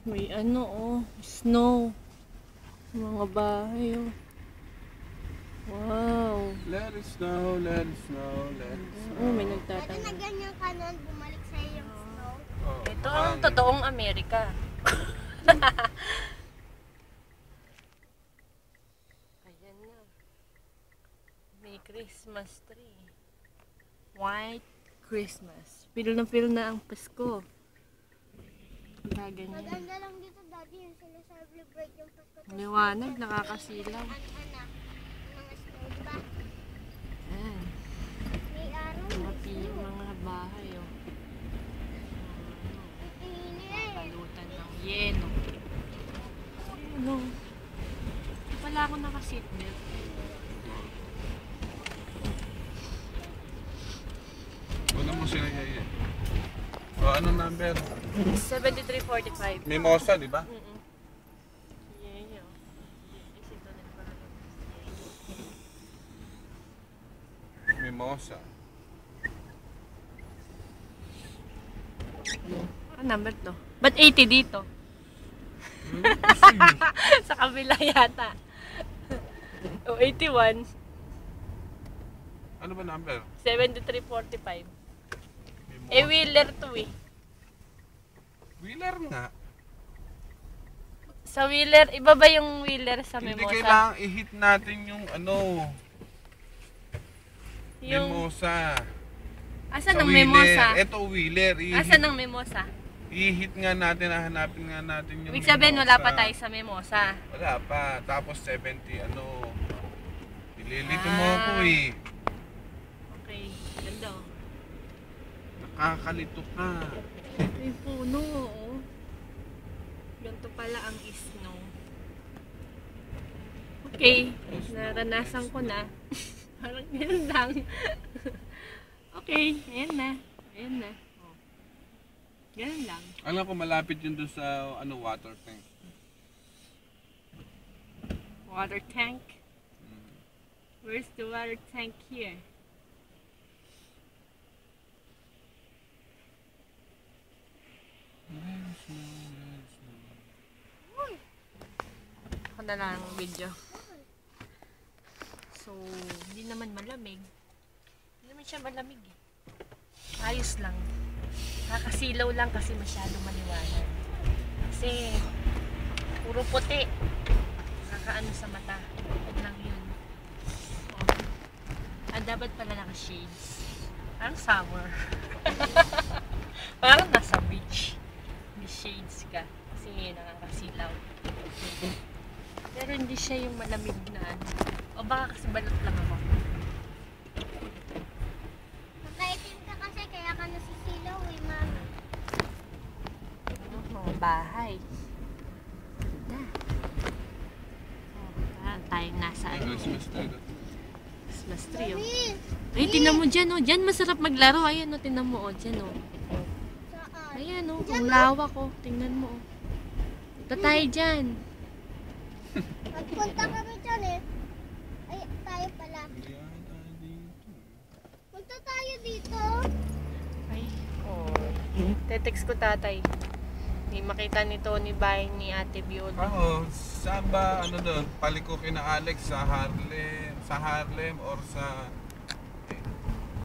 May ano oh, snow. Mga bahay oh. Wow. Let it snow, let it snow, let it snow. Oh, may Pwede nagtatanong. na ganyan ka nun, bumalik sa'yo yung snow. Oh, Ito ang totoong Amerika. Ayan na. May Christmas tree. White Christmas. Feel na ang Pasko. Ganyan. Maganda lang dito, Daddy, yung sila celebrate yung Pasko. Liwanag, nakakasilaw. Anak, mga snow, diba? Ayan. May araw, Mga, may snow. mga bahay oh. Init. Balutan ng yelo. Ano? Hindi pala ako naka-seatbelt. Wala mo sila yaya. O, anong number? 7345. Mimosa, di ba? Yeah. Mimosa. Ano number to? Ba't 80 dito? Sa kabila yata. O 81. Ano ba number? 7345. Mimosa. Eh, wheeler to eh. Wheeler nga. Sa wheeler, iba ba yung wheeler sa Hindi Mimosa? kailangan i-hit natin yung ano. Yung, Mimosa. asan Sa ang wheeler. Mimosa? Ito wheeler. Asan ang Mimosa? I-hit nga natin, hanapin nga natin yung Ibig sabihin, wala pa Mimosa. tayo sa Mimosa. Wala pa. Tapos 70, ano. Nililito mo ako eh. Okay, ganda oh. Nakakalito ka. Ito yung puno oh. Ganito pala ang snow. Okay, naranasan ko na. Parang ganun lang. Okay, ayan na. Ayan na. Oh. Ganun lang. Alam ko malapit yun doon sa ano, water tank. Water tank. Where's the water tank here? Ako na lang ang video. So, hindi naman malamig. Hindi naman siya malamig eh. Ayos lang. Nakakasilaw lang kasi masyado maliwanag. Kasi, puro puti. Nakakaano sa mata. Huwag lang yun. Oh. Ah, dapat pala naka-shades. Parang summer. Parang nasa beach. May shades ka. Kasi ngayon nakakasilaw. Pero hindi siya yung malamig na ano. O baka kasi balot lang ako. Magkaitim ka kasi, kaya ka nasisilaw eh, mama. Mga bahay. Ganda. Oh, tayong nasa ano. Christmas tree. Christmas tree oh. Mami, Ay, tinan mo dyan oh. Dyan masarap maglaro. Ayan oh, tinan mo oh. Dyan oh. saan? Ayan oh. Ang lawak oh. Tingnan mo oh. Punta tayo dyan. Magpunta kami dyan eh. Ay, tayo pala. Punta tayo dito. Ay, oh. Tetext ko tatay. May makita ni Tony bahay ni Ate Biolo. Ako, saan ba, ano doon, palikukin na Alex sa Harlem or sa